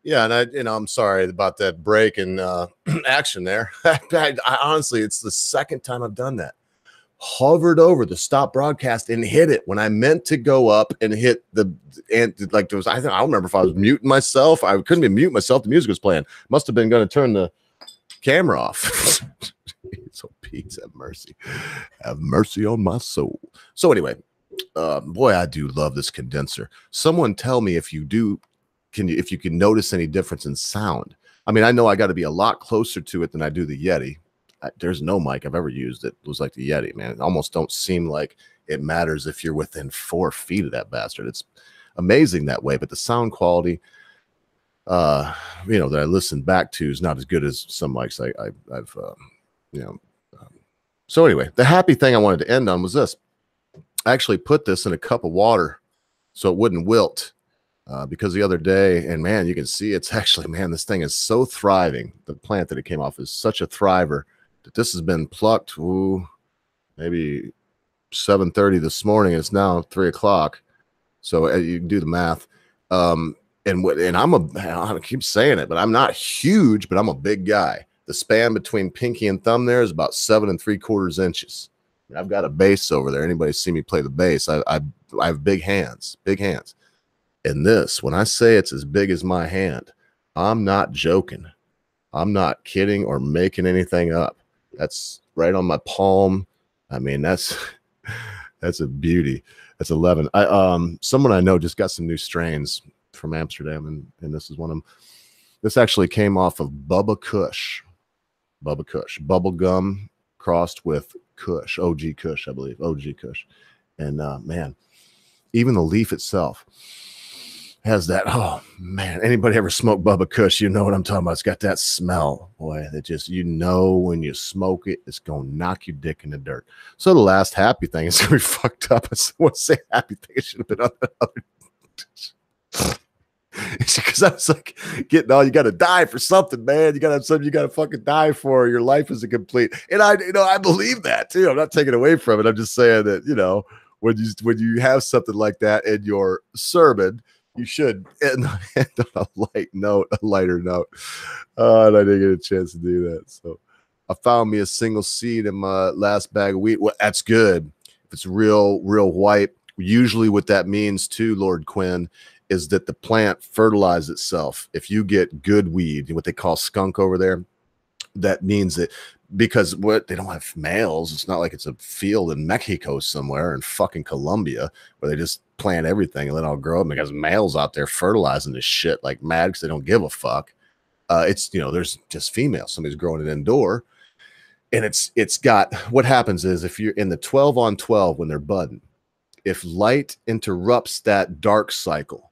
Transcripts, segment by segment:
Yeah, and I'm sorry about that break in action there. I honestly, it's the second time I've done that. Hovered over the stop broadcast and hit it when I meant to go up and hit the and like there was. I don't remember if I was muting myself. I couldn't be mute myself. The music was playing. Must have been going to turn the camera off. So Pete, have mercy on my soul. So anyway, boy, I do love this condenser. Someone tell me if you do. If you can notice any difference in sound. I mean, I know I got to be a lot closer to it than I do the Yeti. There's no mic I've ever used that was like the Yeti, man. It almost don't seem like it matters if you're within 4 feet of that bastard. It's amazing that way, but the sound quality, that I listen back to is not as good as some mics I've So anyway, the happy thing I wanted to end on was this. I actually put this in a cup of water so it wouldn't wilt. Because the other day, and man, you can see it's actually, man, this thing is so thriving. The plant that it came off is such a thriver that this has been plucked, maybe 7:30 this morning. It's now 3 o'clock. So you can do the math. And I keep saying it, but I'm not huge, but I'm a big guy. The span between pinky and thumb there is about 7 3/4 inches. I've got a bass over there. Anybody see me play the bass? I have big hands. And this, when I say it's as big as my hand, I'm not joking. I'm not kidding or making anything up. That's right on my palm. I mean, that's a beauty. That's 11. Someone I know just got some new strains from Amsterdam, and this is one of them. This actually came off of Bubba Kush. Bubble gum crossed with Kush, OG Kush, I believe. OG Kush. And man, even the leaf itself has that, oh man, anybody ever smoke Bubba Kush, you know what I'm talking about. It's got that smell, boy, that just, when you smoke it, it's gonna knock your dick in the dirt. So the last happy thing is gonna be fucked up. I want to say happy thing, it should have been on the other. It's because I was like getting all, you gotta die for something, man. You gotta have something you gotta fucking die for. Your life isn't complete. And I believe that too. I'm not taking away from it. I'm just saying that, when you have something like that in your sermon, you should end on a lighter note. And I didn't get a chance to do that. So I found me a single seed in my last bag of wheat. Well, that's good. If it's real white, usually what that means too, Lord Quinn, is that the plant fertilizes itself. If you get good weed, what they call skunk over there, that means that because what, they don't have males. It's not like it's a field in Mexico somewhere in fucking Colombia where they just plant everything and let it all grow up, because males out there fertilizing this shit like mad because they don't give a fuck. It's, you know, there's just females. Somebody's growing it indoor, and it's got, what happens is if you're in the 12 on 12 when they're budding, if light interrupts that dark cycle.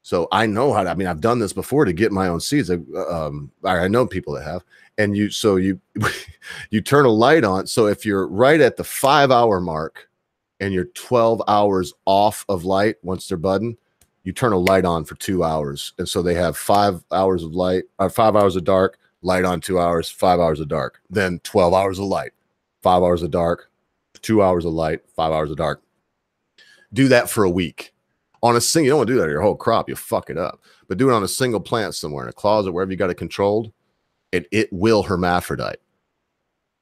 So I know how to, I mean, I've done this before to get my own seeds. I know people that have, and you turn a light on. So if you're right at the 5-hour mark and you're 12 hours off of light once they're budding, you turn a light on for 2 hours. And so they have 5 hours of light, or 5 hours of dark, light on 2 hours, 5 hours of dark, then 12 hours of light, 5 hours of dark, 2 hours of light, 5 hours of dark. Do that for a week on a single. You don't want to do that to your whole crop. You'll fuck it up. But do it on a single plant somewhere in a closet, wherever you got it controlled, and it will hermaphrodite.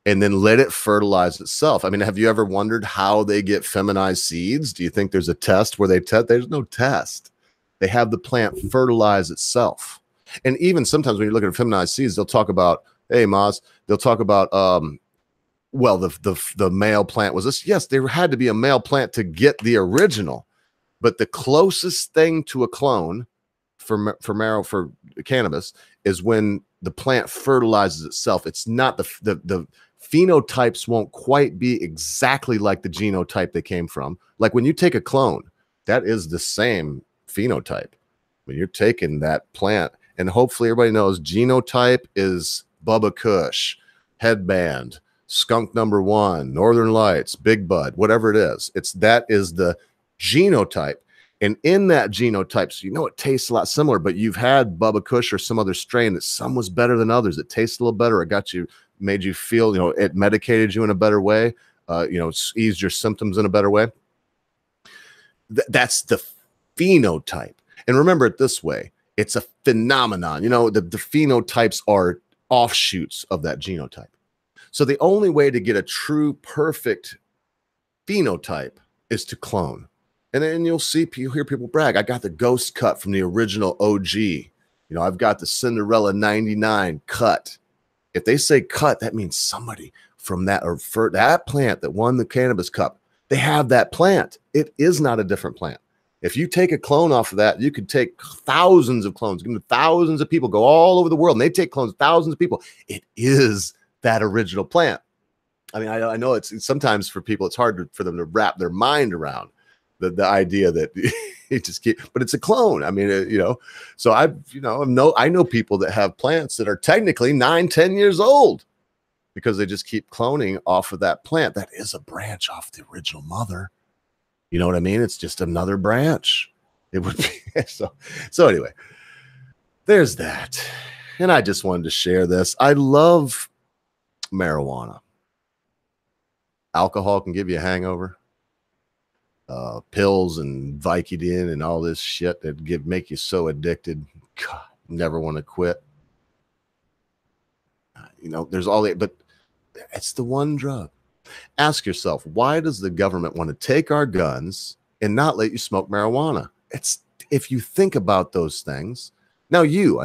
And then let it fertilize itself. I mean, have you ever wondered how they get feminized seeds? Do you think there's a test where they test? There's no test. They have the plant fertilize itself. And even sometimes when you look at feminized seeds, they'll talk about, hey, Maz, they'll talk about, well, the male plant was this. Yes, there had to be a male plant to get the original. But the closest thing to a clone for cannabis is when the plant fertilizes itself. It's not the phenotypes won't quite be exactly like the genotype they came from. Like when you take a clone, that is the same phenotype. When you're taking that plant, and hopefully everybody knows genotype is Bubba Kush, headband, skunk number 1, Northern Lights, Big Bud, whatever it is. That is the genotype. And in that genotype, so you know it tastes a lot similar, but you've had Bubba Kush or some other strain that some was better than others. It tastes a little better. It got you, made you feel, you know, it medicated you in a better way. You know, it's eased your symptoms in a better way. That's the phenotype. And remember it this way, it's a phenomenon. You know, the phenotypes are offshoots of that genotype. So the only way to get a true perfect phenotype is to clone. And then you'll hear people brag, I got the ghost cut from the original OG. You know, I've got the Cinderella 99 cut. If they say cut, that means somebody from that, or for that plant that won the cannabis cup, they have that plant. It is not a different plant. If you take a clone off of that, you could take thousands of clones. Thousands of people go all over the world and they take clones, thousands of people. It is that original plant. I mean, I know it's sometimes for people, it's hard for them to wrap their mind around the idea that it just keep, but it's a clone. I mean, you know, so I know people that have plants that are technically 9-10 years old because they just keep cloning off of that plant. That is a branch off the original mother. You know what I mean? It's just another branch. It would be so anyway, there's that. And I just wanted to share this. I love marijuana. Alcohol can give you a hangover. Pills and Vicodin and all this shit that make you so addicted. God, never want to quit. You know, there's all that, but it's the one drug. Ask yourself, why does the government want to take our guns and not let you smoke marijuana? It's, if you think about those things. Now you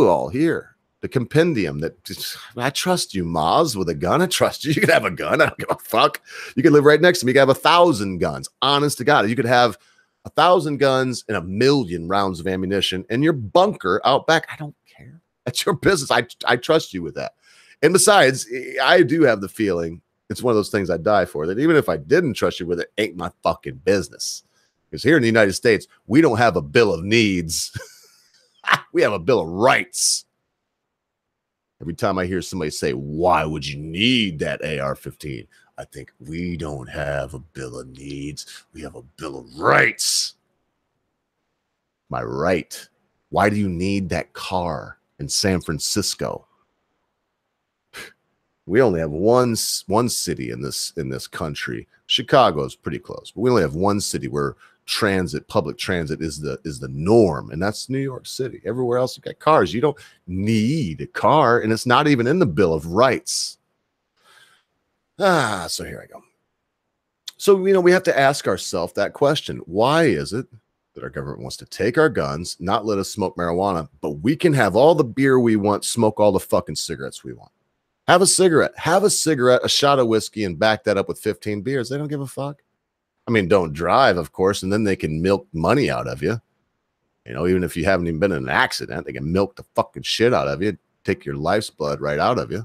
all here, the compendium that I trust you, Maz, with a gun. I trust you. You could have a gun. I don't give a fuck. You could live right next to me. You could have 1,000 guns. Honest to God, you could have 1,000 guns and 1,000,000 rounds of ammunition in your bunker out back. I don't care. That's your business. I trust you with that. And besides, I do have the feeling it's one of those things I die for, that even if I didn't trust you with it, ain't my fucking business. Because here in the United States, we don't have a bill of needs. We have a bill of rights. Every time I hear somebody say, why would you need that AR-15? I think we don't have a bill of needs. We have a bill of rights. My right. Why do you need that car in San Francisco? We only have one city in this country. Chicago's pretty close, but we only have one city where public transit is the norm, and that's New York City. Everywhere else, you've got cars. You don't need a car, and it's not even in the Bill of Rights. So here I go. So, you know, we have to ask ourselves that question. Why is it that our government wants to take our guns, not let us smoke marijuana, but we can have all the beer we want, smoke all the fucking cigarettes we want? Have a cigarette, a shot of whiskey, and back that up with 15 beers. They don't give a fuck. I mean, don't drive, of course, and then they can milk money out of you. You know, even if you haven't even been in an accident, they can milk the fucking shit out of you, take your life's blood right out of you.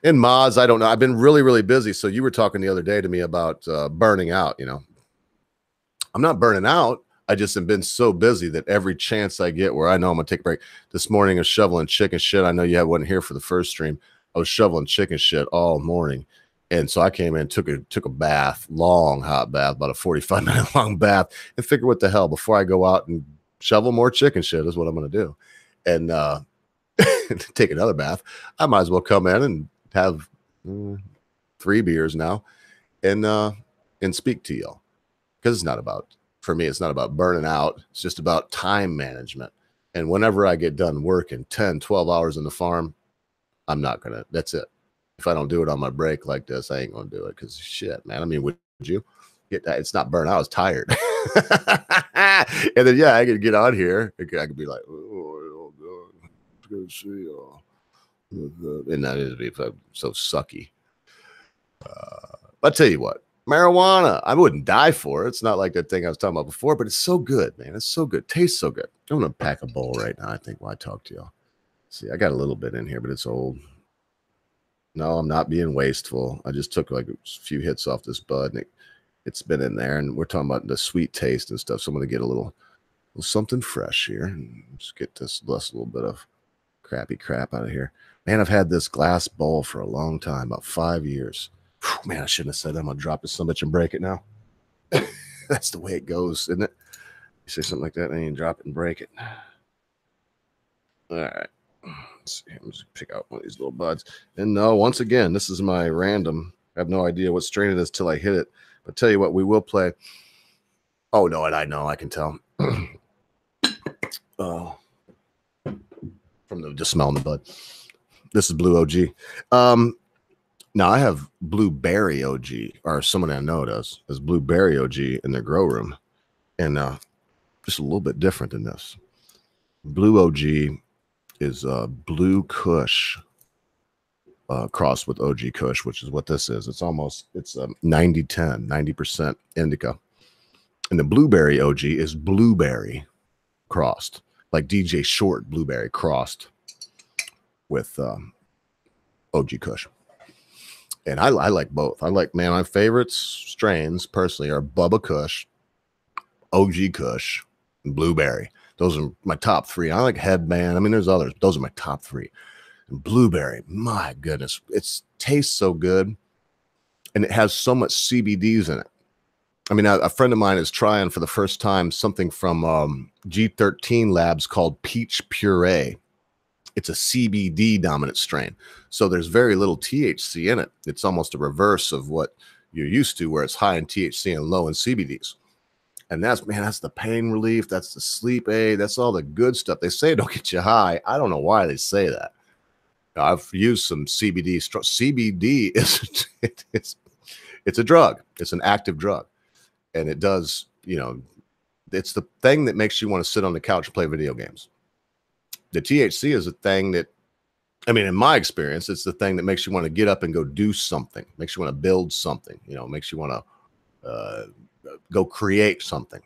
In mods, I don't know. I've been really, really busy. So you were talking the other day to me about burning out, you know. I'm not burning out. I just have been so busy that every chance I get where I know I'm going to take a break. This morning I was shoveling chicken shit. I know you wasn't here for the first stream. I was shoveling chicken shit all morning. And so I came in, took a bath, long hot bath, about a 45-minute long bath, and figured what the hell, before I go out and shovel more chicken shit is what I'm going to do. And take another bath. I might as well come in and have 3 beers now and speak to y'all. Because it's not about, for me, it's not about burning out. It's just about time management. And whenever I get done working 10, 12 hours in the farm, I'm not going to, that's it. If I don't do it on my break like this, I ain't going to do it because shit, man. I mean, would you get that? It's not burnt out. I was tired. And then, yeah, I could get on here. I could be like, oh, God, it's good to see y'all. And that is be so sucky. I'll tell you what, marijuana, I wouldn't die for it. It's not like that thing I was talking about before, but it's so good, man. It's so good. Tastes so good. I'm going to pack a bowl right now, I think, while I talk to y'all. See, I got a little bit in here, but it's old. No, I'm not being wasteful. I just took like a few hits off this bud, and it's been in there, and we're talking about the sweet taste and stuff. So I'm going to get a little something fresh here and just get this little bit of crappy crap out of here. Man, I've had this glass bowl for a long time, about 5 years. Whew, man, I shouldn't have said that. I'm going to drop this son of a bitch and break it now. That's the way it goes, isn't it? You say something like that, and then you drop it and break it. All right. Let's see. I'm just pick out one of these little buds. And no, once again, this is my random. I have no idea what strain it is till I hit it. But tell you what, we will play. Oh, no, and I know. I can tell. Oh. From just smelling the bud. This is Blue OG. Now I have Blueberry OG, or someone I know does, is Blueberry OG in their grow room. And just a little bit different than this. Blue OG is Blue Kush crossed with OG Kush, which is what this is. It's 90-10, 90% indica. And the Blueberry OG is Blueberry crossed, like DJ Short Blueberry crossed with OG Kush. And I like both. I like, man, my favorites strains personally are Bubba Kush, OG Kush, and Blueberry. Those are my top 3. I like Headband. I mean, there's others. Those are my top 3. And Blueberry, my goodness, it tastes so good. And it has so much CBDs in it. I mean, a friend of mine is trying for the first time something from G13 Labs called Peach Puree. It's a CBD dominant strain. So there's very little THC in it. It's almost a reverse of what you're used to, where it's high in THC and low in CBDs. And that's the pain relief. That's the sleep aid. That's all the good stuff. They say don't get you high. I don't know why they say that. I've used some CBD. CBD is it's a drug. It's an active drug. And it does, you know, it's the thing that makes you want to sit on the couch and play video games. The THC is a thing that, I mean, in my experience, it's the thing that makes you want to get up and go do something, makes you want to build something, you know, makes you want to go create something.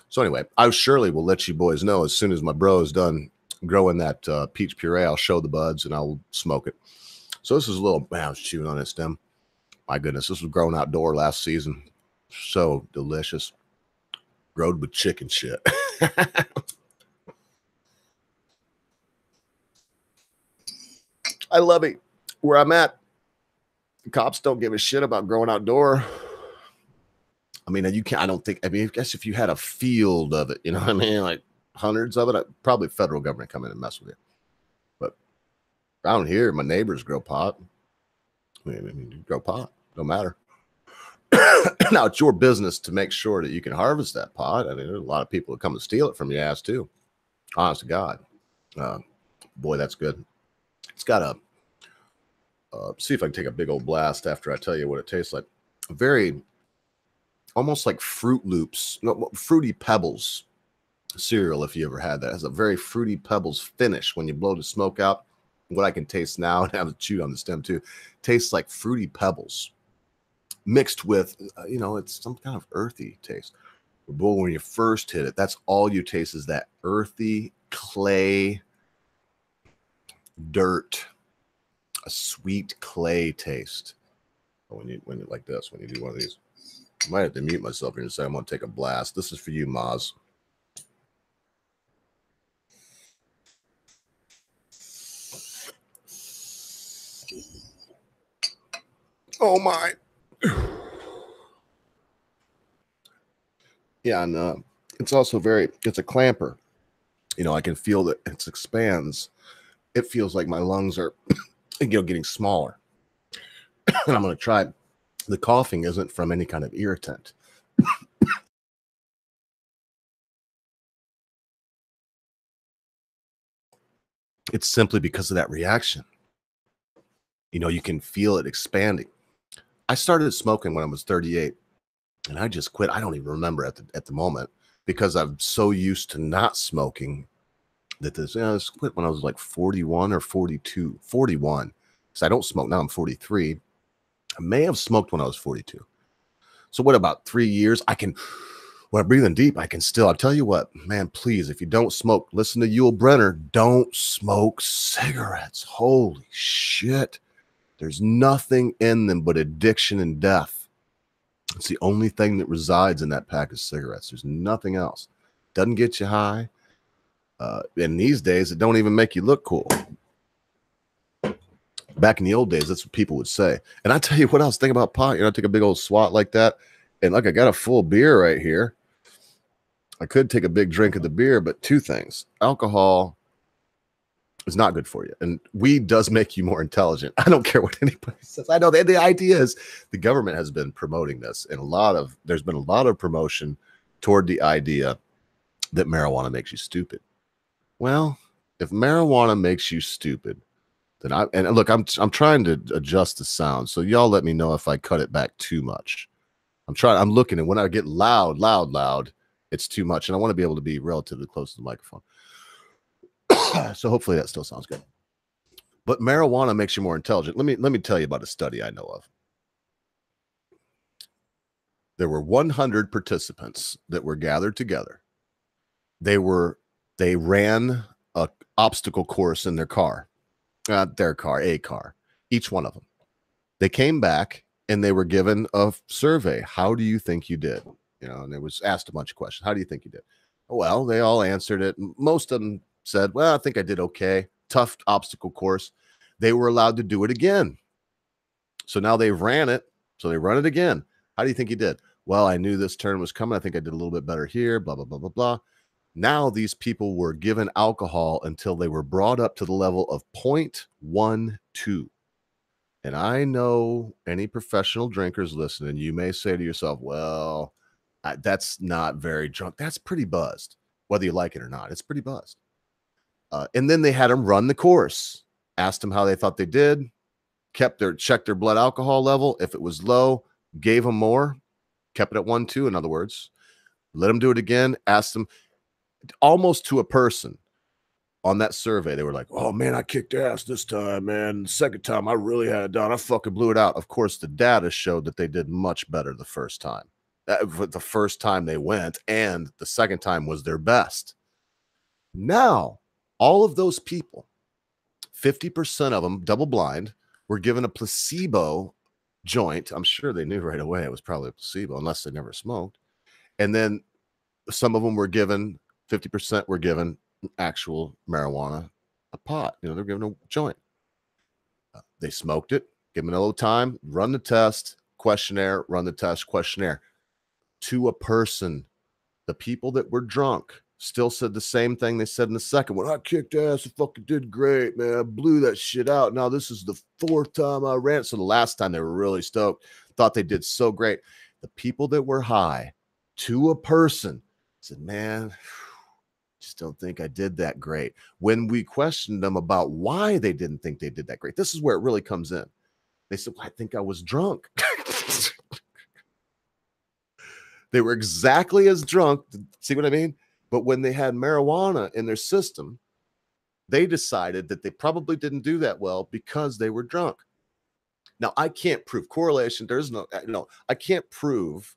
So anyway, I surely will let you boys know as soon as my bro is done growing that peach puree. I'll show the buds and I'll smoke it. So this is a little, man, I was chewing on that stem. My goodness, this was grown outdoor last season. So delicious. Growed with chicken shit. I love it. Where I'm at, the cops don't give a shit about growing outdoor. I mean, you can't, I don't think, I mean, I guess if you had a field of it, you know what I mean? Like hundreds of it, probably federal government come in and mess with you. But around here, my neighbors grow pot. I mean, you grow pot, no matter. Now it's your business to make sure that you can harvest that pot. I mean, there's a lot of people that come and steal it from your ass too. Honest to God. Boy, that's good. It's got a, see if I can take a big old blast after I tell you what it tastes like. Very, almost like Fruit Loops, no, Fruity Pebbles cereal, if you ever had that. It has a very Fruity Pebbles finish when you blow the smoke out. what I can taste now, and I haven't chewed on the stem too, tastes like Fruity Pebbles mixed with, it's some kind of earthy taste. But when you first hit it, that's all you taste is that earthy clay dirt, a sweet clay taste. When you like this, when you do one of these, I might have to mute myself here and say I'm going to take a blast. This is for you, Maz. Oh my. Yeah, and it's also it's a clamper. I can feel that it expands. It feels like my lungs are, getting smaller. And I'm going to try. The coughing isn't from any kind of irritant. It's simply because of that reaction. You can feel it expanding. I started smoking when I was 38, and I just quit. I don't even remember at the moment because I'm so used to not smoking that I quit when I was like 41 or 42, 41. So I don't smoke now. I'm 43. I may have smoked when I was 42. So what about 3 years? When I'm breathing deep, I'll tell you what, man, please, if you don't smoke, listen to Yul Brenner, don't smoke cigarettes. Holy shit. There's nothing in them but addiction and death. It's the only thing that resides in that pack of cigarettes. There's nothing else. Doesn't get you high. And these days, it don't even make you look cool. Back in the old days, that's what people would say. And I tell you what else, think about pot. I take a big old swat like that. And look, I got a full beer right here. I could take a big drink of the beer, but two things. Alcohol is not good for you. And weed does make you more intelligent. I don't care what anybody says. I know the idea is the government has been promoting this, and there's been a lot of promotion toward the idea that marijuana makes you stupid. Well, if marijuana makes you stupid, then look, I'm trying to adjust the sound. So y'all let me know if I cut it back too much. I'm looking, and when I get loud, it's too much. And I want to be able to be relatively close to the microphone. So hopefully that still sounds good. But marijuana makes you more intelligent. Let me tell you about a study I know of. There were 100 participants that were gathered together. They ran a obstacle course in a car, each one of them. They came back and they were given a survey. How do you think you did? And it was asked a bunch of questions. How do you think you did? Well, they all answered it. Most of them said, well, I think I did okay. Tough obstacle course. They were allowed to do it again. So now they ran it. So they run it again. How do you think you did? Well, I knew this turn was coming. I think I did a little bit better here, blah, blah, blah, blah, blah. Now these people were given alcohol until they were brought up to the level of 0.12. And I know any professional drinkers listening, you may say to yourself, well, that's not very drunk. That's pretty buzzed, whether you like it or not. It's pretty buzzed. And then they had them run the course, asked them how they thought they did, checked their blood alcohol level. If it was low, gave them more, kept it at 1.2. In other words, let them do it again, asked them almost to a person on that survey. They were like, oh man, I kicked ass this time, man. The second time I really had it down. I fucking blew it out. Of course, the data showed that they did much better the first time. The first time they went, and the second time was their best. Now, all of those people, 50% of them, double blind, were given a placebo joint. I'm sure they knew right away it was probably a placebo, unless they never smoked. And then some of them were given, 50% were given actual marijuana, a pot. They're given a joint. They smoked it, give them a little time, run the test, questionnaire, run the test, questionnaire. To a person, the people that were drunk still said the same thing they said in the second one. I kicked ass. I fucking did great, man. I blew that shit out. Now this is the 4th time I ran. So the last time they were really stoked, thought they did so great. The people that were high, to a person, said, man, just don't think I did that great. When we questioned them about why they didn't think they did that great, this is where it really comes in. They said, well, I think I was drunk. They were exactly as drunk. See what I mean? But when they had marijuana in their system, they decided that they probably didn't do that well because they were drunk. Now, I can't prove correlation. There's no, I can't prove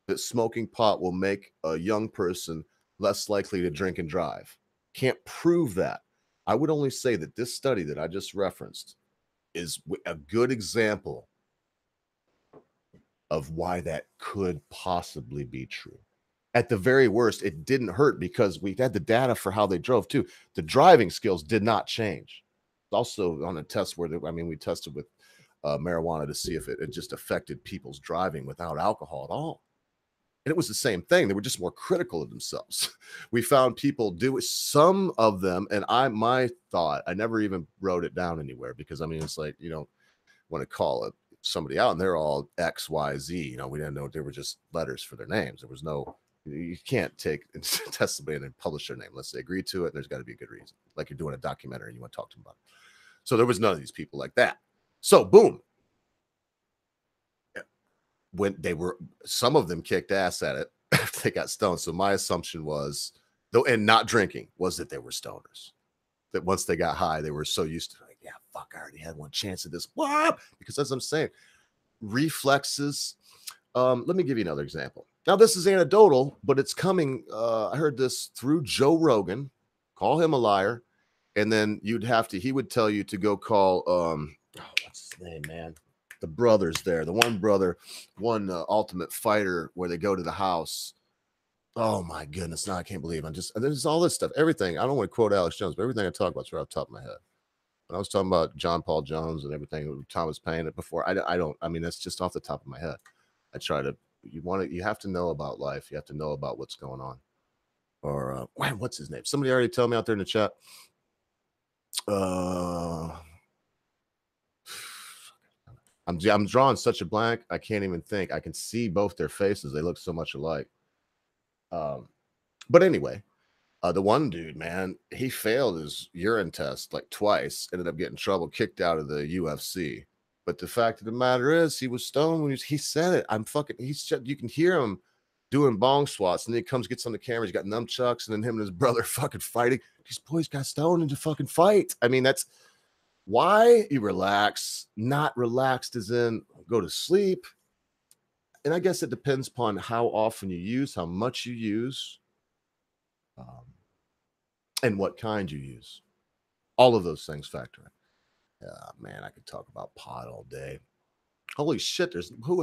that smoking pot will make a young person less likely to drink and drive. Can't prove that. I would only say that this study that I just referenced is a good example of why that could possibly be true. At the very worst, it didn't hurt because we had the data for how they drove too. The driving skills did not change. Also on a test where, we tested with marijuana to see if it just affected people's driving without alcohol at all. And it was the same thing. They were just more critical of themselves. We found people do it, some of them, and my thought, I never even wrote it down anywhere because, it's like, you don't want to call it somebody out and they're all X, Y, Z. We didn't know they were just letters for their names. There was no, you can't take and test somebody and then publish their name unless they agree to it. And there's got to be a good reason. Like you're doing a documentary and you want to talk to them about it. So there was none of these people like that. So boom. When some of them kicked ass at it after they got stoned. So my assumption was, though, and not drinking, was that they were stoners. That once they got high, they were so used to like, yeah, fuck, I already had one chance at this. What? Because as I'm saying, reflexes. Let me give you another example. Now, this is anecdotal, but it's coming. I heard this through Joe Rogan. Call him a liar. And then he would tell you to go call, what's his name, man? The brothers there, the one brother, Ultimate Fighter, where they go to the house. Oh my goodness. Now I can't believe there's all this stuff, everything. I don't want to quote Alex Jones, but everything I talk about is right off the top of my head. When I was talking about John Paul Jones and everything, Thomas Paine it before, that's just off the top of my head. I try to, you have to know about life. You have to know about what's going on. Or, what's his name? Somebody already tell me out there in the chat. I'm drawing such a blank. I can't even think. I can see both their faces. They look so much alike. But anyway, the one dude, man, he failed his urine test like twice, ended up getting in trouble, kicked out of the UFC. But the fact of the matter is, he was stoned when he said it. You can hear him doing bong swats, and then he gets on the camera. He's got nunchucks, and then him and his brother fucking fighting. These boys got stoned into fucking fight. That's why you relax. Not relaxed as in go to sleep. And I guess it depends upon how often you use, how much you use, and what kind you use. All of those things factor in. Man, I could talk about pot all day. Holy shit,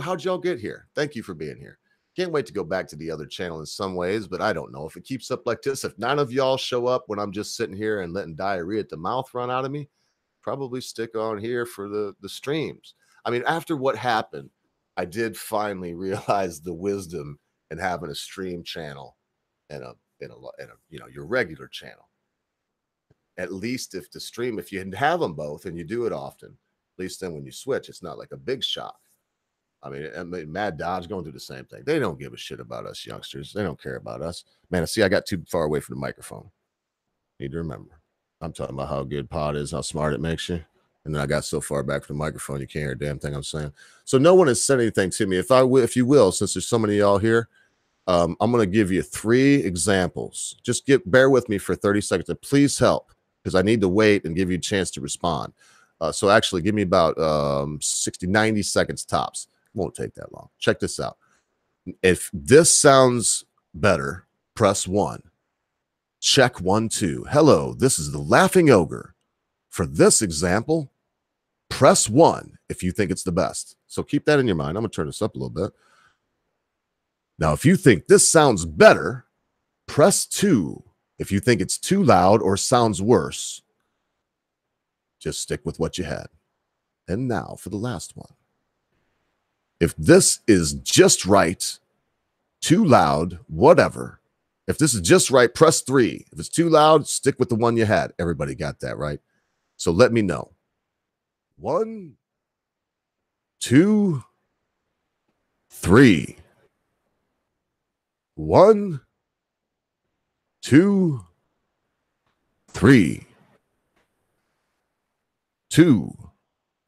how'd y'all get here? Thank you for being here. Can't wait to go back to the other channel in some ways, but I don't know if it keeps up like this. If none of y'all show up when I'm just sitting here and letting diarrhea at the mouth run out of me, probably stick on here for the streams. After what happened, I did finally realize the wisdom in having a stream channel and your regular channel. At least if you have them both and you do it often, at least then when you switch, it's not like a big shock. Mad Dodge going through the same thing. They don't give a shit about us youngsters. They don't care about us. Man, see, I got too far away from the microphone. Need to remember. I'm talking about how good pod is, how smart it makes you. And then I got so far back from the microphone, you can't hear a damn thing I'm saying. So no one has said anything to me. If you will, since there's so many of y'all here, I'm going to give you 3 examples. Just bear with me for 30 seconds and please help, because I need to wait and give you a chance to respond. So actually give me about 90 seconds tops. Won't take that long. Check this out. If this sounds better, press 1. Check 1, 2. Hello, this is the Laughing Ogre. For this example, press 1 if you think it's the best. So keep that in your mind. I'm going to turn this up a little bit. Now, if you think this sounds better, press 2 if you think it's too loud or sounds worse. Just stick with what you had. And now for the last one. If this is just right, too loud, whatever. If this is just right, press 3. If it's too loud, stick with the one you had. Everybody got that, right? So let me know. 1, 2, 3. 1, 2, 3. 2.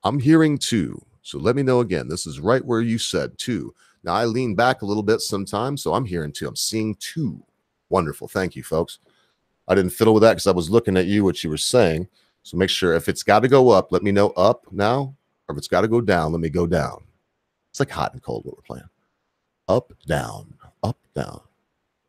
I'm hearing 2. So let me know again. This is right where you said 2. Now I lean back a little bit sometimes, so I'm hearing 2. I'm seeing 2. Wonderful. Thank you, folks. I didn't fiddle with that because I was looking at you, what you were saying. So make sure if it's got to go up, let me know up now, or if it's got to go down, let me go down. It's like hot and cold what we're playing. Up, down, up, down.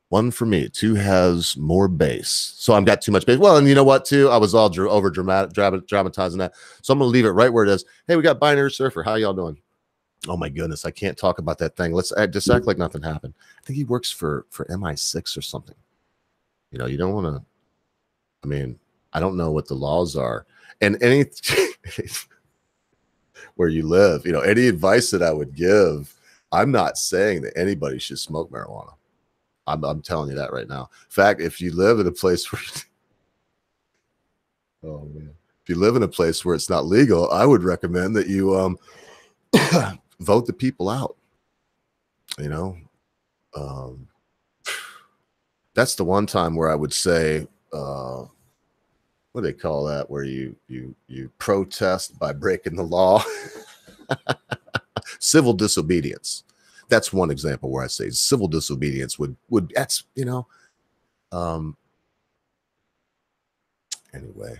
1 for me. 2 has more bass. So I've got too much bass. Well, and you know what, too? I was all over dramatizing that. So I'm going to leave it right where it is. Hey, we got Binary Surfer. How y'all doing? Oh, my goodness. I can't talk about that thing. Let's just act like nothing happened. I think he works for MI6 or something. You know, you don't want to. I mean, I don't know what the laws are. And any where you live, you know, any advice that I would give, I'm not saying that anybody should smoke marijuana. I'm telling you that right now. In fact, if you live in a place where oh man, if you live in a place where it's not legal, I would recommend that you vote the people out. You know, that's the one time where I would say, what do they call that? Where you protest by breaking the law, civil disobedience. That's one example where I say civil disobedience would that's, you know, anyway,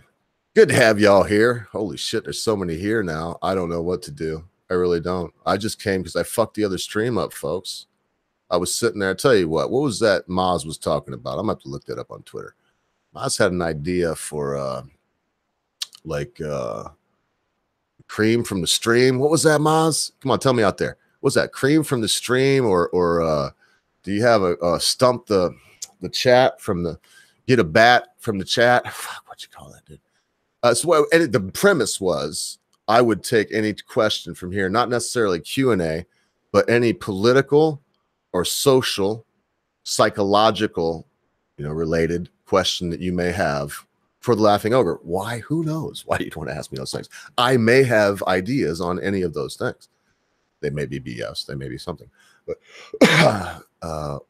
good to have y'all here. Holy shit, there's so many here now. I don't know what to do. I really don't. I just came because I fucked the other stream up, folks. I was sitting there. I tell you what was that Maz was talking about? I'm gonna have to look that up on Twitter. Maz had an idea for cream from the stream. What was that, Maz? Come on, tell me out there. What's that, cream from the stream, or do you have a stump the chat from the, get a bat from the chat? Fuck, what you call that, dude? So the premise was I would take any question from here, not necessarily Q&A, but any political or social, psychological, you know, related question that you may have for the Laughing Ogre. Why? Who knows? Why do you want to ask me those things? I may have ideas on any of those things. They may be BS. They may be something. But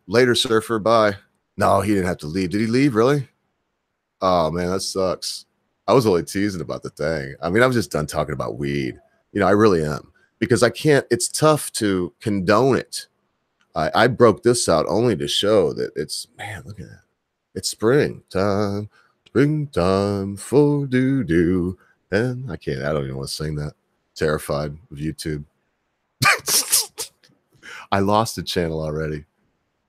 later, Surfer, bye. No, he didn't have to leave. Did he leave, really? Oh, man, that sucks. I was only teasing about the thing. I mean, I'm just done talking about weed. You know, I really am. Because I can't, it's tough to condone it. I broke this out only to show that it's, man, look at that. It's springtime for doo-doo. And I don't even want to sing that. Terrified of YouTube. I lost the channel already.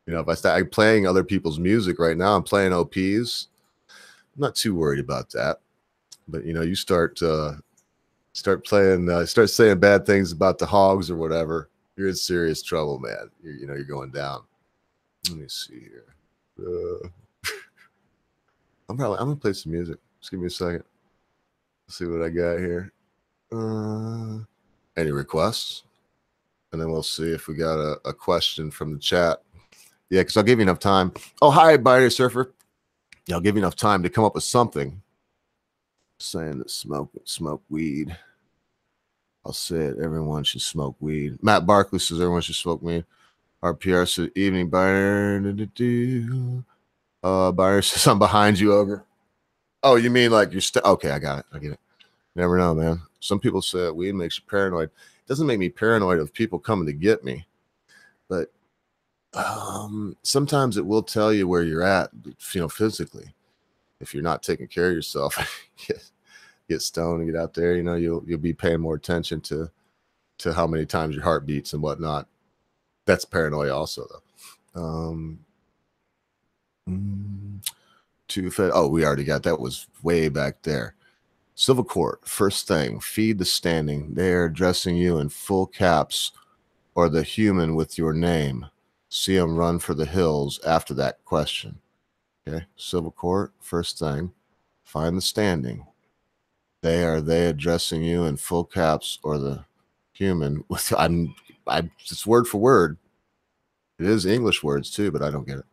You know, if I start playing other people's music right now, I'm playing OPs. I'm not too worried about that. But, you know, you start playing, start saying bad things about the hogs or whatever, you're in serious trouble, man. You know, you're going down. Let me see here. I'm gonna play some music. Just give me a second. Let's see what I got here. Any requests? And then we'll see if we got a question from the chat. Yeah, because I'll give you enough time. Oh, hi, Binary Surfer. Yeah, I'll give you enough time to come up with something. Saying that smoke weed. I'll say it. Everyone should smoke weed. Matt Barkley says everyone should smoke weed. RPR says evening, Binary. Binary says I'm behind you, Ogre. Oh, you mean like you're okay, I got it. I get it. Never know, man. Some people say weed makes you paranoid. It doesn't make me paranoid of people coming to get me, but sometimes it will tell you where you're at, you know, physically. If you're not taking care of yourself, get stoned and get out there, you know, you'll be paying more attention to how many times your heart beats and whatnot. That's paranoia also, though. Oh, we already got that. Was way back there. Civil court, first thing, feed the standing. They're addressing you in full caps or the human with your name. See them run for the hills after that question. Okay, civil court, first thing, find the standing. They addressing you in full caps or the human with I'm it's word for word. It is English words too, but I don't get it.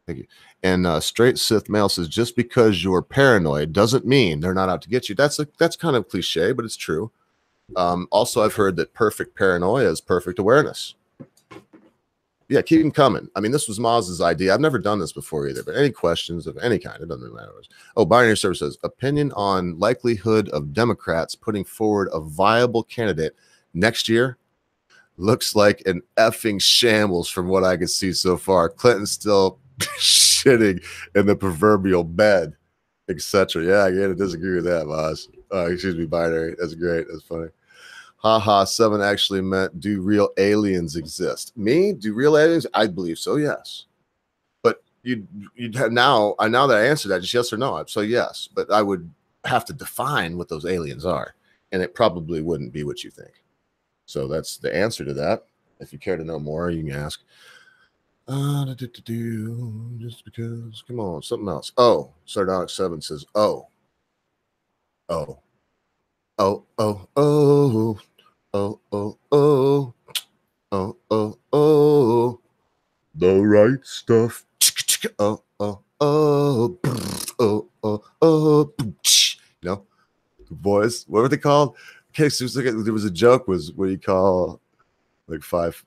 Thank you. And straight Sith male says just because you're paranoid doesn't mean they're not out to get you. That's kind of cliche, but it's true. Also, I've heard that perfect paranoia is perfect awareness. Yeah, keep them coming. I mean, this was Maz's idea. I've never done this before either, but any questions of any kind, it doesn't really matter. Oh, Binary Server says, opinion on likelihood of Democrats putting forward a viable candidate next year? Looks like an effing shambles from what I can see so far. Clinton's still shitting in the proverbial bed, etc. Yeah, I gotta disagree with that, boss. Excuse me, binary. That's great. That's funny. Haha, 7 actually meant, do real aliens exist? Me? Do real aliens? I believe so, yes. But you'd have now that I answered that, just yes or no. So yes, but I would have to define what those aliens are, and it probably wouldn't be what you think. So that's the answer to that. If you care to know more, you can ask. Just because, come on, something else. Oh, Sardonic 7 says, oh, oh, oh, oh, oh, oh, oh, oh, oh, oh, oh, the right stuff. Oh, oh, oh, oh, oh, oh, you know, the boys, what were they called? Okay, so there was a joke was where you call like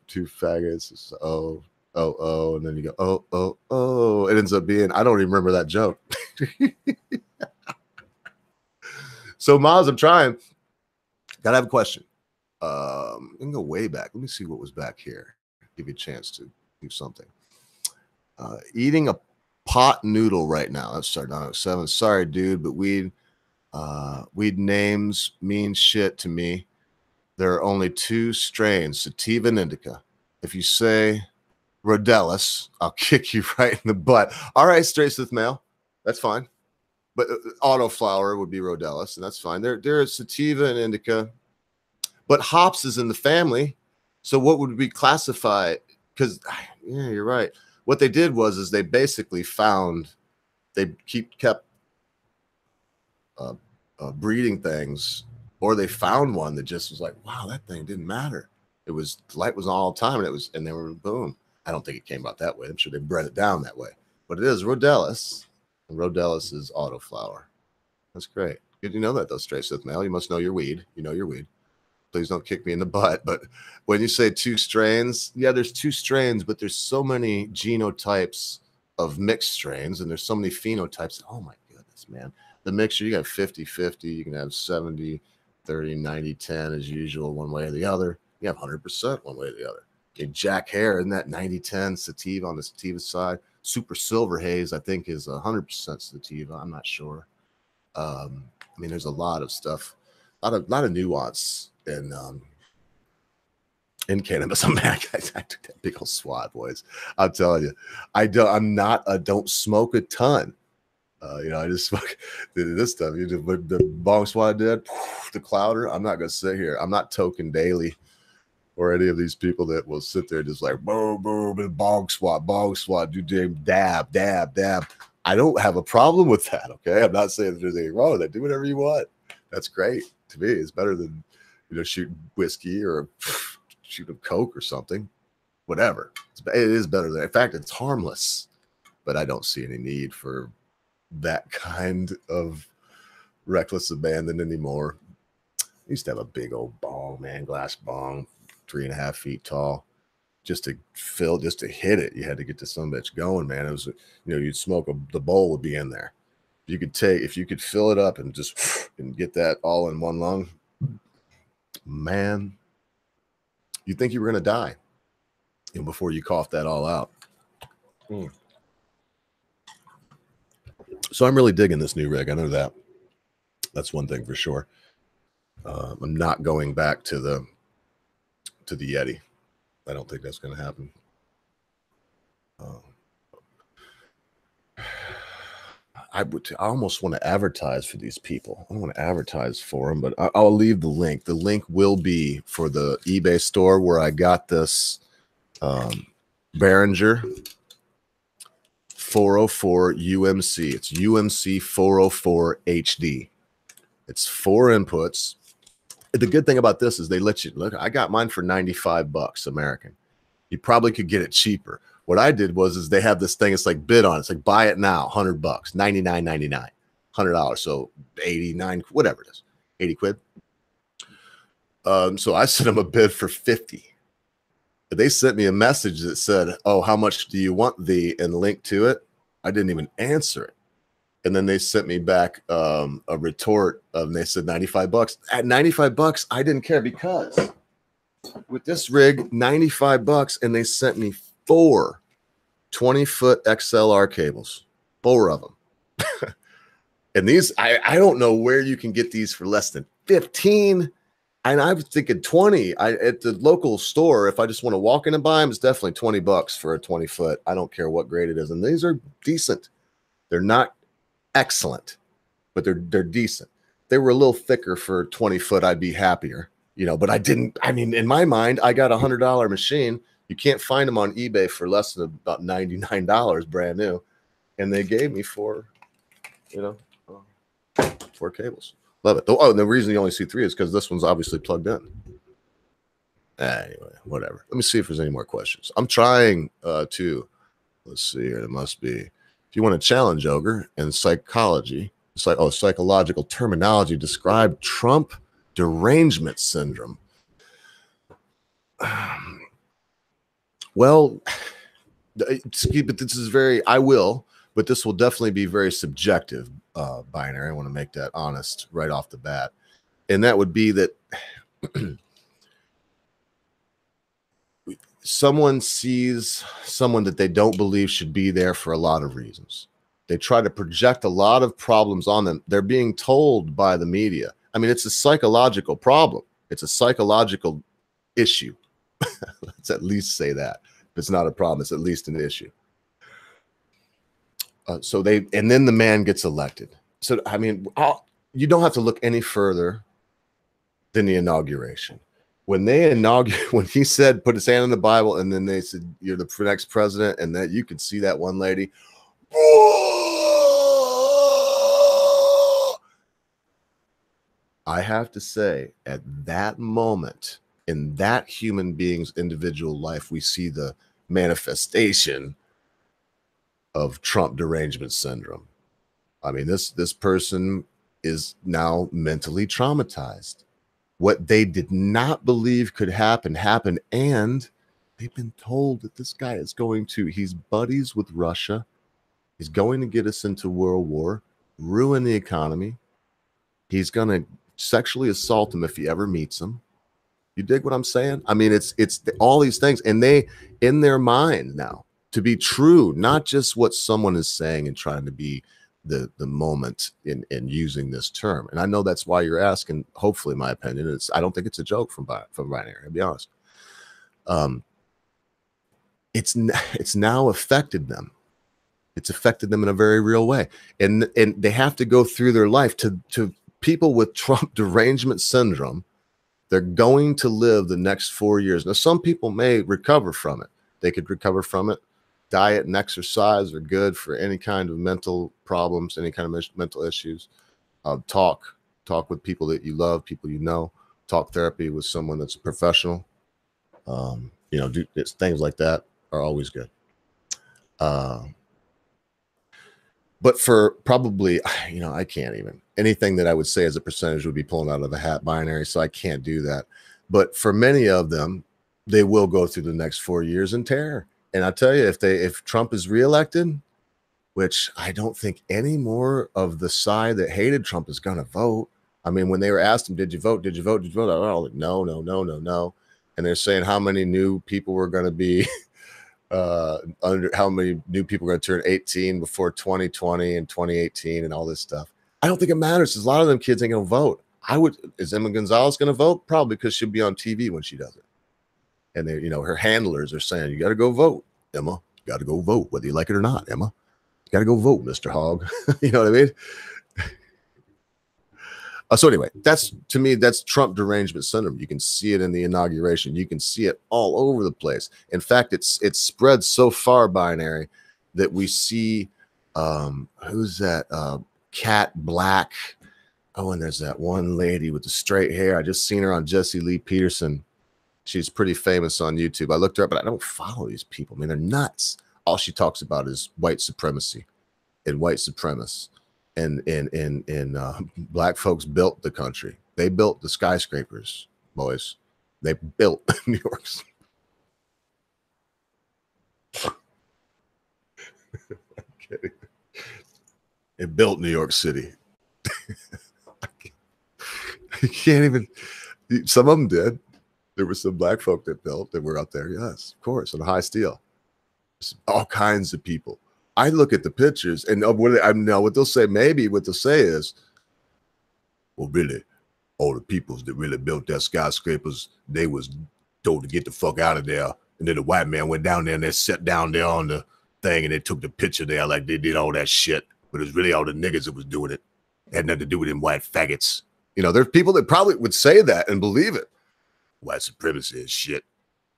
two faggots. Oh, oh, oh, and then you go, oh, oh, oh. It ends up being, I don't even remember that joke. So, Miles, I'm trying. Gotta have a question. I can go way back. Let me see what was back here. Give you a chance to do something. Eating a pot noodle right now. That's Sardonic 7. Sorry, dude, but weed names mean shit to me. There are only 2 strains, sativa and indica. If you say Rodellis, I'll kick you right in the butt. All right, straight Sith male. That's fine. But autoflower would be Rodellis, and that's fine. There is sativa and indica. But hops is in the family. So what would we classify? Because, yeah, you're right. What they did was they basically found, they kept breeding things, or they found one that just was like, wow, that thing didn't matter. It was, light was on all the time, and they were boom. I don't think it came out that way. I'm sure they bred it down that way. But it is Rodellis, and Rodellis is autoflower. That's great. Good to know that, though, straight Sith male. You must know your weed. You know your weed. Please don't kick me in the butt. But when you say 2 strains, yeah, there's 2 strains, but there's so many genotypes of mixed strains, and there's so many phenotypes. Oh my goodness, man. The mixture, you got 50-50, you can have 70-30, 90-10 as usual, one way or the other. You have 100% one way or the other. Okay, Jack Hare, isn't that 90-10 sativa on the sativa side? Super Silver Haze, I think, is 100% sativa. I'm not sure. I mean, there's a lot of stuff, a lot of nuance in cannabis. I'm back. I took that big old swat, boys. I'm telling you, I don't smoke a ton. I just smoke this stuff. You just the bong swat I did, the clouder. I'm not gonna sit here. I'm not token daily or any of these people that will sit there just like boom, boom, and bong swat, do dab, dab, dab. I don't have a problem with that. Okay, I'm not saying there's anything wrong with that. Do whatever you want. That's great to me. It's better than shooting whiskey or shooting coke or something. Whatever. It is better than. In fact, it's harmless. But I don't see any need for that kind of reckless abandon anymore. I used to have a big old bong, man, glass bong, 3.5 feet tall, just to hit it. You had to get the son of a bitch going, man. It was, you'd smoke the bowl would be in there. If you could fill it up and just and get that all in one lung, man, you'd think you were gonna die, before you coughed that all out. So I'm really digging this new rig. I know that. That's one thing for sure. I'm not going back to the Yeti. I don't think that's going to happen. I almost want to advertise for these people. I don't want to advertise for them, but I'll leave the link. The link will be for the eBay store where I got this Behringer 404 UMC. It's UMC 404 HD. It's 4 inputs. The good thing about this is they let you look. I got mine for $95 American. You probably could get it cheaper. What I did was they have this thing. It's like bid on. It's like buy it now, $100, $99.99, $100. So 89, whatever it is, 80 quid. So I sent them a bid for 50. But they sent me a message that said, "Oh, how much do you want and link to it?" I didn't even answer it. And then they sent me back a retort and they said $95. At $95, I didn't care because with this rig, $95, and they sent me 4 20-foot XLR cables, 4 of them. And these, I don't know where you can get these for less than 15. And I was thinking 20. At the local store, if I just want to walk in and buy them, it's definitely $20 for a 20-foot. I don't care what grade it is. And these are decent. They're not excellent, but they're decent. If they were a little thicker for 20-foot, I'd be happier, you know, but I didn't. I mean, in my mind, I got a $100 machine. You can't find them on eBay for less than about $99 brand new. And they gave me 4, you know, 4 cables. Love it. Oh, and the reason you only see 3 is because this one's obviously plugged in. Anyway, whatever. Let me see if there's any more questions. I'm trying to, let's see here. It must be, if you want to challenge Ogre and psychology, it's like, psychological terminology, describe Trump derangement syndrome. Well, but this is very, I will, but this will definitely be very subjective, Binary. I want to make that honest right off the bat. And that would be that someone sees someone that they don't believe should be there for a lot of reasons. They try to project a lot of problems on them. They're being told by the media. I mean, it's a psychological problem. It's a psychological issue. Let's at least say that. If it's not a problem, it's at least an issue. And then the man gets elected. So, I mean, you don't have to look any further than the inauguration. When he said, put his hand in the Bible, and then they said, you're the next president, and that you could see that one lady. I have to say, at that moment, in that human being's individual life, we see the manifestation of Trump derangement syndrome. I mean, this person is now mentally traumatized. What they did not believe could happen, happened, and they've been told that this guy is he's buddies with Russia. He's going to get us into World War, ruin the economy. He's going to sexually assault him if he ever meets him. You dig what I'm saying? I mean, it's all these things, and they, in their mind now, to be true, not just what someone is saying and trying to be the moment in using this term. And I know that's why you're asking. Hopefully, my opinion, I don't think it's a joke from Binary. I'll be honest. It's now affected them. It's affected them in a very real way, and they have to go through their life to people with Trump derangement syndrome. They're going to live the next 4 years. Now, some people may recover from it. They could recover from it. Diet and exercise are good for any kind of mental problems, any kind of mental issues. Talk with people that you love, people you know. Talk therapy with someone that's a professional. Things like that are always good. But for probably, I can't even. Anything that I would say as a percentage would be pulling out of the hat, Binary, so I can't do that. But for many of them, they will go through the next 4 years in terror. And I tell you, if Trump is reelected, which I don't think any more of the side that hated Trump is going to vote. I mean, when they were asked him, did you vote? Did you vote? Did you vote? Oh, no. And they're saying how many new people were going to be how many new people are going to turn 18 before 2020 and 2018 and all this stuff. I don't think it matters because a lot of them kids ain't going to vote. Is Emma Gonzalez going to vote? Probably, because she'll be on TV when she does it. And they, her handlers are saying, you got to go vote, Emma. You got to go vote, whether you like it or not, Emma. You got to go vote, Mr. Hogg. You know what I mean? So anyway, to me, that's Trump derangement syndrome. You can see it in the inauguration. You can see it all over the place. In fact, it's spread so far, Binary, that we see, who's that? Cat Black. Oh, and there's that one lady with the straight hair. I just seen her on Jesse Lee Peterson. She's pretty famous on YouTube. I looked her up, but I don't follow these people. I mean, they're nuts. All she talks about is white supremacy and white supremacists. And black folks built the country. They built the skyscrapers, boys. They built New York City. Okay. They built New York City. You can't even. Some of them did. There were some black folk that built that were out there. Yes, of course, on high steel. All kinds of people. I look at the pictures and I know what they'll say. Maybe what they'll say is, well, really, all the peoples that really built that skyscrapers, they was told to get the fuck out of there. And then the white man went down there and they sat down there on the thing and they took the picture there like they did all that shit. But it was really all the niggas that was doing it. It had nothing to do with them white faggots. You know, there's people that probably would say that and believe it. White supremacy is shit.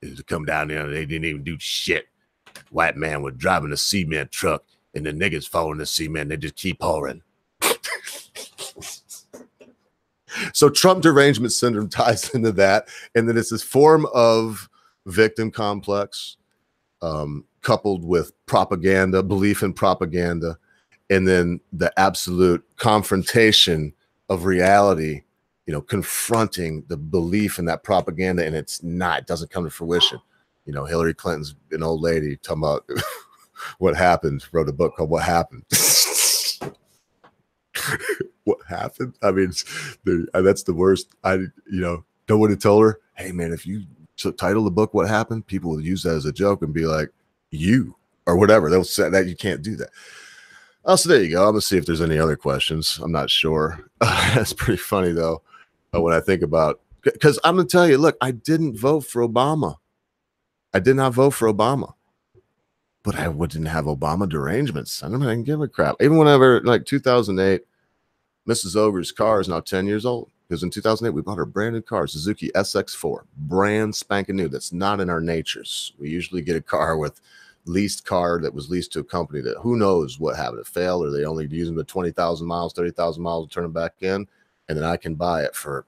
Is to come down there and they didn't even do shit. White man was driving a cement truck and the niggas following the cement. They just keep pouring. So Trump derangement syndrome ties into that. And then it's this form of victim complex coupled with propaganda, belief in propaganda, and then the absolute confrontation of reality, you know, confronting the belief in that propaganda, and it doesn't come to fruition. You know, Hillary Clinton's an old lady talking about what happened, wrote a book called What Happened. What happened? I mean, that's the worst. Don't want to tell her, hey man, if you title the book What Happened, people will use that as a joke and be like, you or whatever. They'll say that you can't do that. So there you go. I'm gonna see if there's any other questions. I'm not sure. That's pretty funny though. When I think about, because I'm gonna tell you, look, I didn't vote for Obama. I did not vote for Obama, but I didn't have Obama derangements. I didn't give a crap. Even whenever, like 2008, Mrs. Ogre's car is now 10 years old. Because in 2008, we bought her brand new car, Suzuki SX4, brand spanking new. That's not in our natures. We usually get a car with leased car that was leased to a company that who knows what happened. It failed, or they only use them to 20,000 miles, 30,000 miles to turn them back in. And then I can buy it for,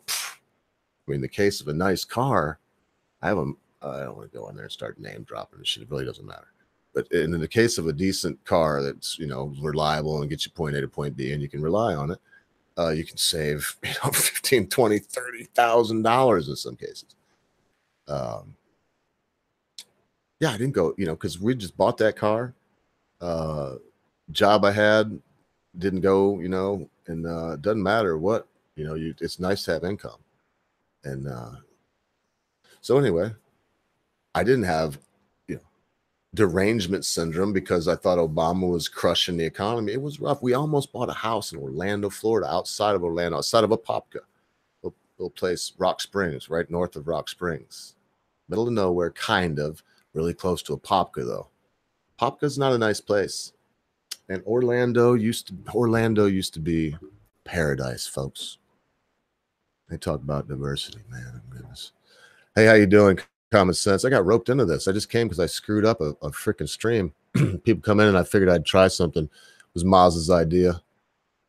in the case of a nice car, I don't want to go in there and start name dropping and shit. It really doesn't matter. But in the case of a decent car that's, you know, reliable and gets you point A to point B and you can rely on it, you can save, you know, $15,000, $20,000, $30,000 in some cases. Yeah, I didn't go, you know, because we just bought that car. Job I had didn't go, you know, and it doesn't matter what, you know, it's nice to have income. And so anyway, I didn't have, you know, derangement syndrome because I thought Obama was crushing the economy. It was rough. We almost bought a house in Orlando, Florida, outside of Orlando, outside of Apopka, little place, Rock Springs, right north of Rock Springs, middle of nowhere, kind of, really close to Apopka though. Apopka's not a nice place, and Orlando used to be paradise, folks. They talk about diversity, man. Oh, goodness. Hey, how you doing? Common sense. I got roped into this. I just came because I screwed up a freaking stream. People come in and I figured I'd try something. It was Maz's idea.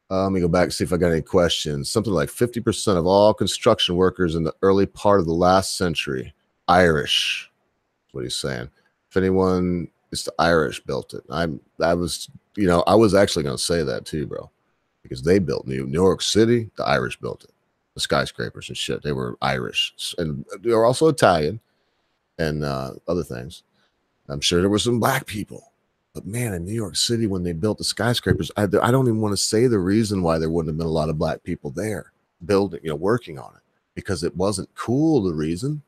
Let me go back and see if I got any questions. Something like 50% of all construction workers in the early part of the last century, Irish. That's what he's saying. If anyone, it's the Irish built it. I was actually going to say that too, bro, because they built New York City. The Irish built it. The skyscrapers and shit. They were Irish, and they were also Italian and other things. I'm sure there were some black people, but man, in New York City, when they built the skyscrapers, I don't even want to say the reason why there wouldn't have been a lot of black people there building, you know, working on it, because it wasn't cool. The reason,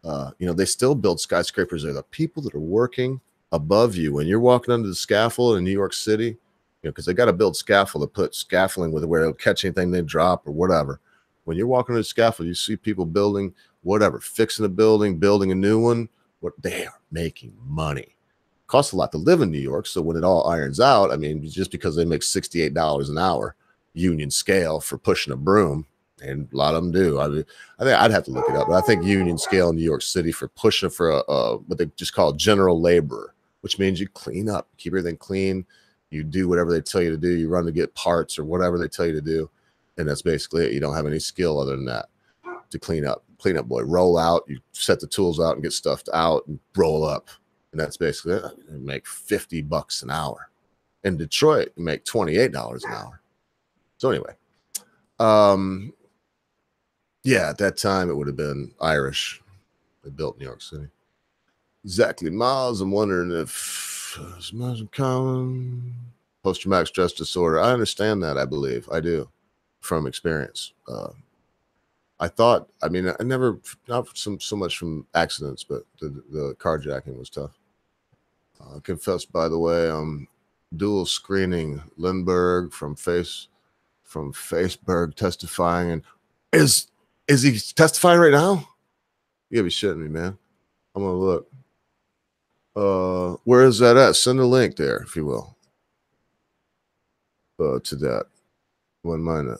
you know, they still build skyscrapers. They're the people that are working above you when you're walking under the scaffold in New York City, you know, because they got to build scaffold to put scaffolding with it where it'll catch anything they drop or whatever. When you're walking on the scaffold, you see people building whatever, fixing a building, building a new one. What they are making money. It costs a lot to live in New York. So when it all irons out, I mean, just because they make $68 an hour union scale for pushing a broom, and a lot of them do. I think I'd have to look it up, but I think union scale in New York City for pushing for what they just call general laborer, which means you clean up, keep everything clean. You do whatever they tell you to do. You run to get parts or whatever they tell you to do. And that's basically it. You don't have any skill other than that to clean up, boy, roll out. You set the tools out and get stuffed out and roll up. And that's basically it. You make $50 an hour. In Detroit, you make $28 an hour. So anyway, yeah, at that time it would have been Irish. They built New York City. Exactly, Miles. I'm wondering if common post-traumatic stress disorder. I understand that. I believe I do. From experience. I thought, I mean, I never, not so much from accidents, but the carjacking was tough. Confess, by the way, dual screening Lindbergh from Facebook testifying. And is he testifying right now? You gotta be shitting me, man. I'm gonna look. Where is that at? Send a link there, if you will. To that. 1 minute.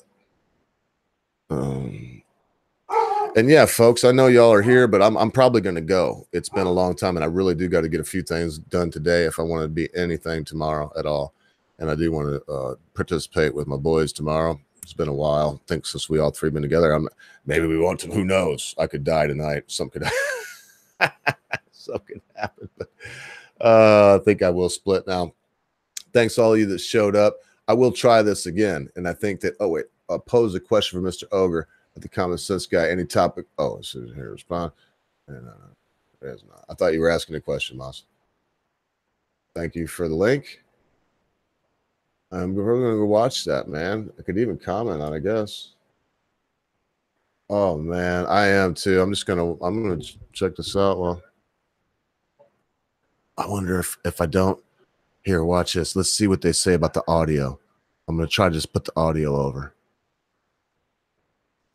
And yeah, folks, I know y'all are here, but I'm probably gonna go. It's been a long time, and I really do got to get a few things done today if I want to be anything tomorrow at all. And I do want to participate with my boys tomorrow. It's been a while, I think, since we all three been together. Maybe we want to. Who knows? I could die tonight. Something could happen. But I think I will split now. Thanks all of you that showed up. I will try this again, and I think that. Oh wait, I'll pose a question for Mr. Ogre. The common sense guy, any topic. Oh, it's here to respond. And there's not. I thought you were asking a question, Moss. Thank you for the link. We're going to go watch that, man. I could even comment on it, I guess. Oh man, I am too. I'm gonna check this out. Well, I wonder if I don't. Here, watch this. Let's see what they say about the audio. I'm gonna try to just put the audio over.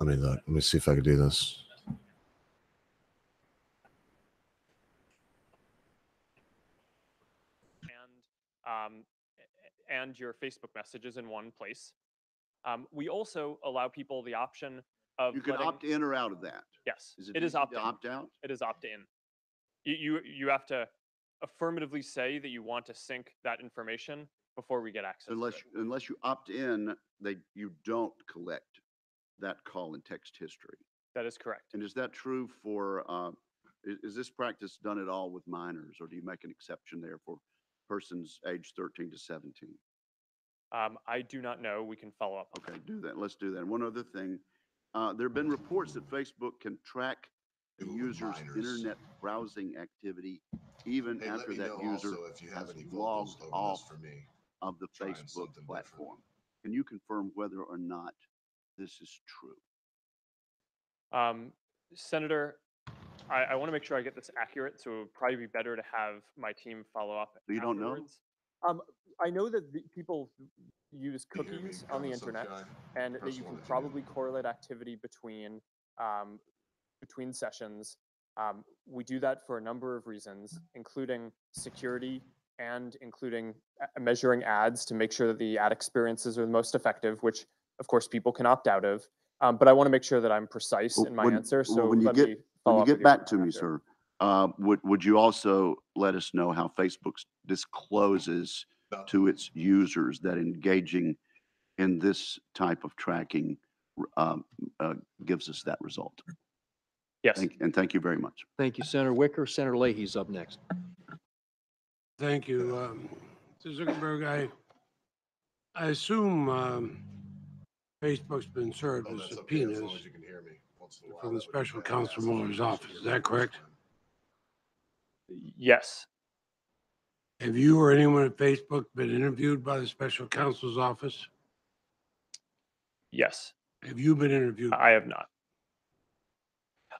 Let me look. Let me see if I can do this. And your Facebook messages in one place. We also allow people the option of you can opt in or out of that. Yes, it is opt out. It is opt in. You have to affirmatively say that you want to sync that information before we get access. Unless you opt in, you don't collect that call and text history. That is correct. And is that true for? Is this practice done at all with minors, or do you make an exception there for persons aged 13 to 17? I do not know. We can follow up. Okay, do that. Let's do that. And one other thing, there have been reports that Facebook can track the user's internet browsing activity even after that user has logged off of the Facebook platform. Can you confirm whether or not this is true? Senator, I want to make sure I get this accurate, so it would probably be better to have my team follow up. You don't know? I know that people use cookies on the internet, and that you can probably correlate activity between sessions. We do that for a number of reasons, including security and including measuring ads to make sure that the ad experiences are the most effective, which of course people can opt out of. But I want to make sure that I'm precise in my answer. So when you get back to me, sir, would you also let us know how Facebook discloses to its users that engaging in this type of tracking gives us that result? Yes. Thank you very much. Thank you, Senator Wicker. Senator Leahy's up next. Thank you. Mr. Zuckerberg, I assume Facebook's been served with subpoenas from the special counsel Mueller's office. Is that correct? Yes. Have you or anyone at Facebook been interviewed by the special counsel's office? Yes. Have you been interviewed? I have not.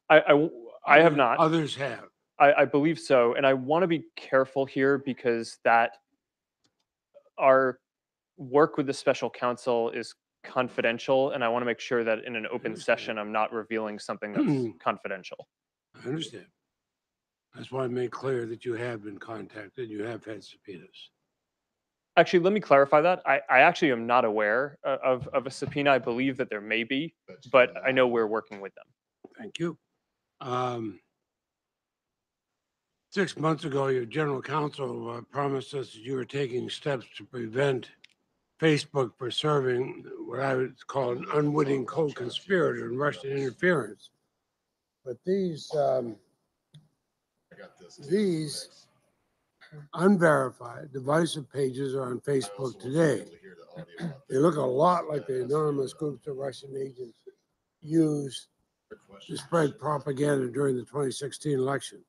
I have not. Others have. I believe so. And I want to be careful here because that our work with the special counsel is confidential. And I want to make sure that in an open session, I'm not revealing something that's confidential. I understand. That's why I made clear that you have been contacted. You have had subpoenas. Actually, let me clarify that. I actually am not aware of a subpoena. I believe that there may be, but I know we're working with them. Thank you. 6 months ago, your general counsel promised us that you were taking steps to prevent Facebook from serving what I would call an unwitting co-conspirator in Russian interference. But these unverified divisive pages are on Facebook today. They look a lot like the anonymous groups that Russian agents used to spread propaganda during the 2016 election.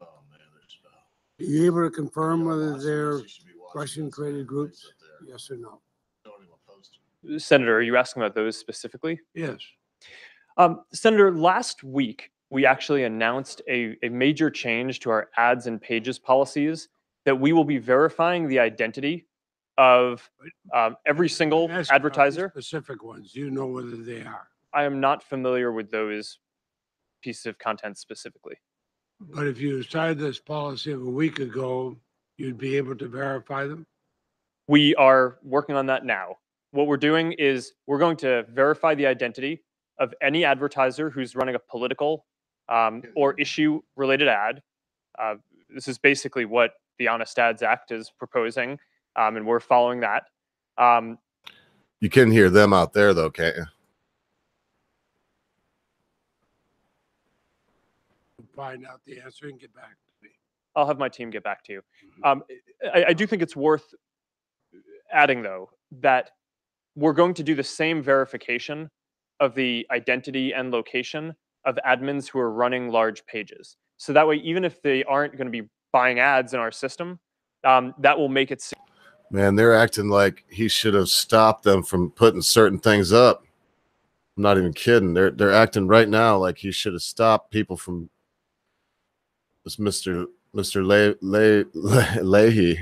Are you able to confirm whether they're Russian-created groups? Yes or no? Senator, are you asking about those specifically? Yes. Senator, last week, we actually announced a major change to our ads and pages policies that we will be verifying the identity of every single Ask about the advertiser. Specific ones, you know whether they are. I am not familiar with those pieces of content specifically. But if you decided this policy of a week ago, you'd be able to verify them? We are working on that now. What we're doing is we're going to verify the identity of any advertiser who's running a political or issue-related ad. This is basically what the Honest Ads Act is proposing, and we're following that. You can hear them out there, though, can't you? Find out the answer and get back to me. I'll have my team get back to you. I do think it's worth adding, though, that we're going to do the same verification of the identity and location of admins who are running large pages. So that way, even if they aren't going to be buying ads in our system, that will make it. Man, they're acting like he should have stopped them from putting certain things up. I'm not even kidding. They're acting right now like he should have stopped people from this Mr. Leahy.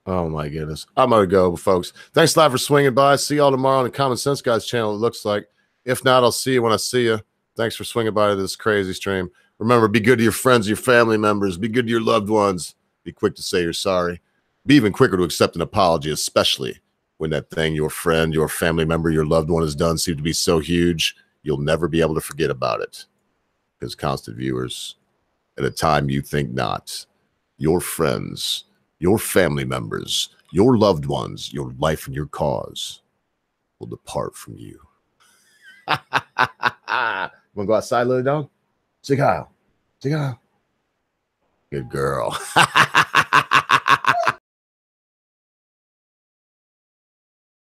Oh my goodness. I'm gonna go, folks. Thanks a lot for swinging by. See y'all tomorrow on the Common Sense Guys channel, it looks like. If not, I'll see you when I see you. Thanks for swinging by to this crazy stream. Remember, be good to your friends, your family members. Be good to your loved ones. Be quick to say you're sorry. Be even quicker to accept an apology, especially when that thing your friend, your family member, your loved one has done seems to be so huge, you'll never be able to forget about it. Because constant viewers, at a time you think not, your friends, your family members, your loved ones, your life and your cause will depart from you. Want to go outside, little dog? Say Kyle. Say Kyle. Good girl.